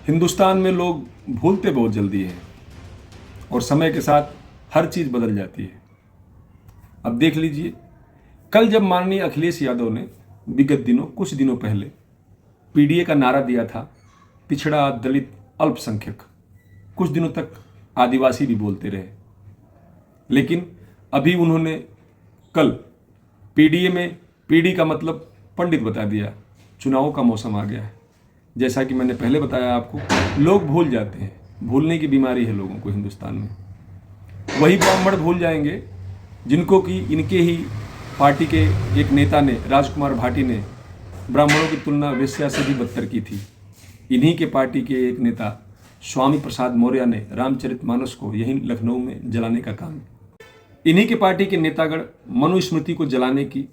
हिंदुस्तान में लोग भूलते बहुत जल्दी हैं और समय के साथ हर चीज़ बदल जाती है। अब देख लीजिए, कल जब माननीय अखिलेश यादव ने विगत दिनों कुछ दिनों पहले पीडीए का नारा दिया था, पिछड़ा, दलित, अल्पसंख्यक, कुछ दिनों तक आदिवासी भी बोलते रहे, लेकिन अभी उन्होंने कल पीडीए में पीडी का मतलब पंडित बता दिया। चुनावों का मौसम आ गया है। जैसा कि मैंने पहले बताया आपको, लोग भूल जाते हैं, भूलने की बीमारी है लोगों को हिंदुस्तान में। वही ब्राह्मण भूल जाएंगे जिनको कि इनके ही पार्टी के एक नेता ने, राजकुमार भाटी ने, ब्राह्मणों की तुलना वेश्या से भी बदतर की थी। इन्हीं के पार्टी के एक नेता स्वामी प्रसाद मौर्य ने रामचरितमानस को यहीं लखनऊ में जलाने का काम, इन्हीं के पार्टी के नेतागण मनुस्मृति को जलाने की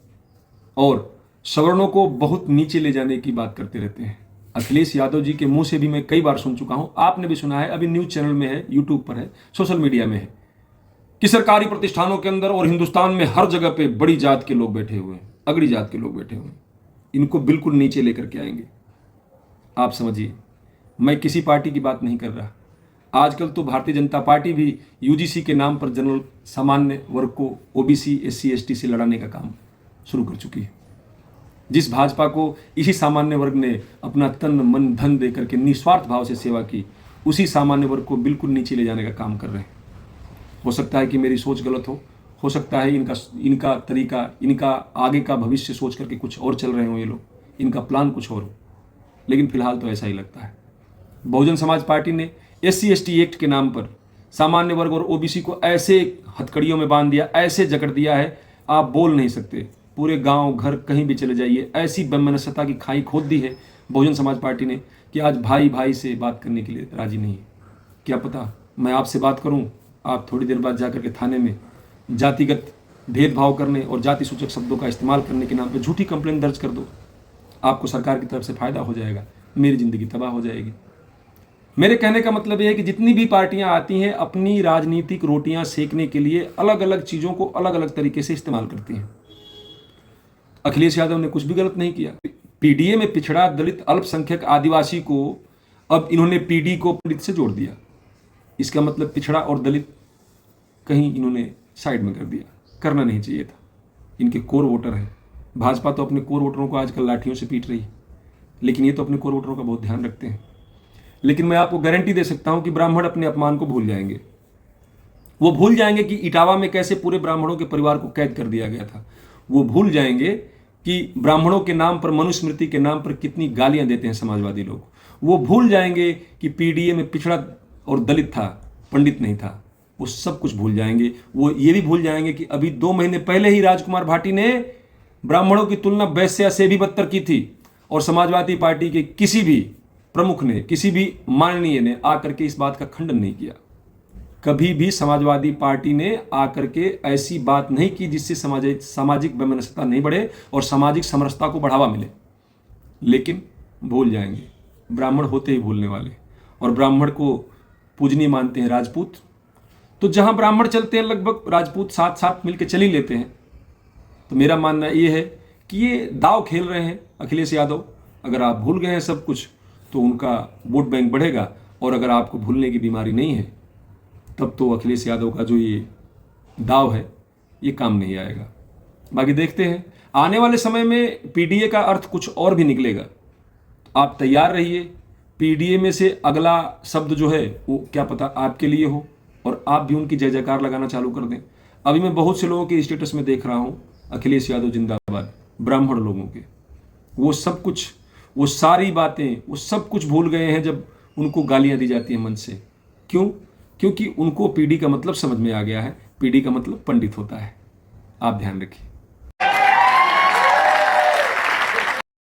और सवर्णों को बहुत नीचे ले जाने की बात करते रहते हैं। अखिलेश यादव जी के मुंह से भी मैं कई बार सुन चुका हूं, आपने भी सुना है, अभी न्यूज चैनल में है, यूट्यूब पर है, सोशल मीडिया में है, कि सरकारी प्रतिष्ठानों के अंदर और हिंदुस्तान में हर जगह पे बड़ी जात के लोग बैठे हुए हैं, अगड़ी जात के लोग बैठे हुए हैं, इनको बिल्कुल नीचे लेकर के आएंगे। आप समझिए, मैं किसी पार्टी की बात नहीं कर रहा। आजकल तो भारतीय जनता पार्टी भी यूजीसी के नाम पर जनरल सामान्य वर्ग को ओबीसी, एससी, एसटी से लड़ाने का काम शुरू कर चुकी है। जिस भाजपा को इसी सामान्य वर्ग ने अपना तन मन धन दे करके निस्वार्थ भाव से सेवा की, उसी सामान्य वर्ग को बिल्कुल नीचे ले जाने का काम कर रहे हैं। हो सकता है कि मेरी सोच गलत हो सकता है इनका तरीका, इनका आगे का भविष्य सोच करके कुछ और चल रहे हो ये लोग, इनका प्लान कुछ और हो, लेकिन फिलहाल तो ऐसा ही लगता है। बहुजन समाज पार्टी ने एससी एसटी एक्ट के नाम पर सामान्य वर्ग और ओबीसी को ऐसे हथकड़ियों में बांध दिया, ऐसे जकड़ दिया है, आप बोल नहीं सकते। पूरे गांव घर कहीं भी चले जाइए, ऐसी वैमनस्यता की खाई खोद दी है बहुजन समाज पार्टी ने कि आज भाई भाई से बात करने के लिए राजी नहीं है। क्या पता मैं आपसे बात करूं, आप थोड़ी देर बाद जाकर के थाने में जातिगत भेदभाव करने और जाति सूचक शब्दों का इस्तेमाल करने के नाम पे झूठी कंप्लेंट दर्ज कर दो। आपको सरकार की तरफ से फायदा हो जाएगा, मेरी जिंदगी तबाह हो जाएगी। मेरे कहने का मतलब यह है कि जितनी भी पार्टियां आती हैं, अपनी राजनीतिक रोटियां सेकने के लिए अलग अलग चीजों को अलग अलग तरीके से इस्तेमाल करती हैं। अखिलेश यादव ने कुछ भी गलत नहीं किया। पीडीए में पिछड़ा, दलित, अल्पसंख्यक, आदिवासी को अब इन्होंने पीडी को पंडित से जोड़ दिया। इसका मतलब पिछड़ा और दलित कहीं इन्होंने साइड में कर दिया, करना नहीं चाहिए था। इनके कोर वोटर हैं। भाजपा तो अपने कोर वोटरों को आजकल लाठियों से पीट रही है, लेकिन ये तो अपने कोर वोटरों का बहुत ध्यान रखते हैं। लेकिन मैं आपको गारंटी दे सकता हूं कि ब्राह्मण अपने अपमान को भूल जाएंगे। वो भूल जाएंगे कि इटावा में कैसे पूरे ब्राह्मणों के परिवार को कैद कर दिया गया था। वो भूल जाएंगे कि ब्राह्मणों के नाम पर, मनुस्मृति के नाम पर कितनी गालियां देते हैं समाजवादी लोग। वो भूल जाएंगे कि पीडीए में पिछड़ा और दलित था, पंडित नहीं था। वो सब कुछ भूल जाएंगे। वो ये भी भूल जाएंगे कि अभी 2 महीने पहले ही राजकुमार भाटी ने ब्राह्मणों की तुलना वैश्या से भी बदतर की थी और समाजवादी पार्टी के किसी भी प्रमुख ने, किसी भी माननीय ने आकर के इस बात का खंडन नहीं किया। कभी भी समाजवादी पार्टी ने आकर के ऐसी बात नहीं की जिससे सामाजिक वैमनस्यता नहीं बढ़े और सामाजिक समरसता को बढ़ावा मिले। लेकिन भूल जाएंगे, ब्राह्मण होते ही भूलने वाले। और ब्राह्मण को पूजनीय मानते हैं राजपूत, तो जहां ब्राह्मण चलते हैं लगभग राजपूत साथ साथ मिलकर चल ही लेते हैं। तो मेरा मानना ये है कि ये दाव खेल रहे हैं अखिलेश यादव। अगर आप भूल गए हैं सब कुछ तो उनका वोट बैंक बढ़ेगा, और अगर आपको भूलने की बीमारी नहीं है तब तो अखिलेश यादव का जो ये दाव है ये काम नहीं आएगा। बाकी देखते हैं, आने वाले समय में पीडीए का अर्थ कुछ और भी निकलेगा। आप तैयार रहिए। पीडीए में से अगला शब्द जो है वो क्या पता आपके लिए हो और आप भी उनकी जय जयकार लगाना चालू कर दें। अभी मैं बहुत से लोगों के स्टेटस में देख रहा हूं, अखिलेश यादव जिंदाबाद, ब्राह्मण लोगों के। वो सब कुछ, वो सारी बातें, वो सब कुछ भूल गए हैं जब उनको गालियां दी जाती हैं मंच से। क्यों? क्योंकि उनको पीडी का मतलब समझ में आ गया है। पीडी का मतलब पंडित होता है। आप ध्यान रखिए।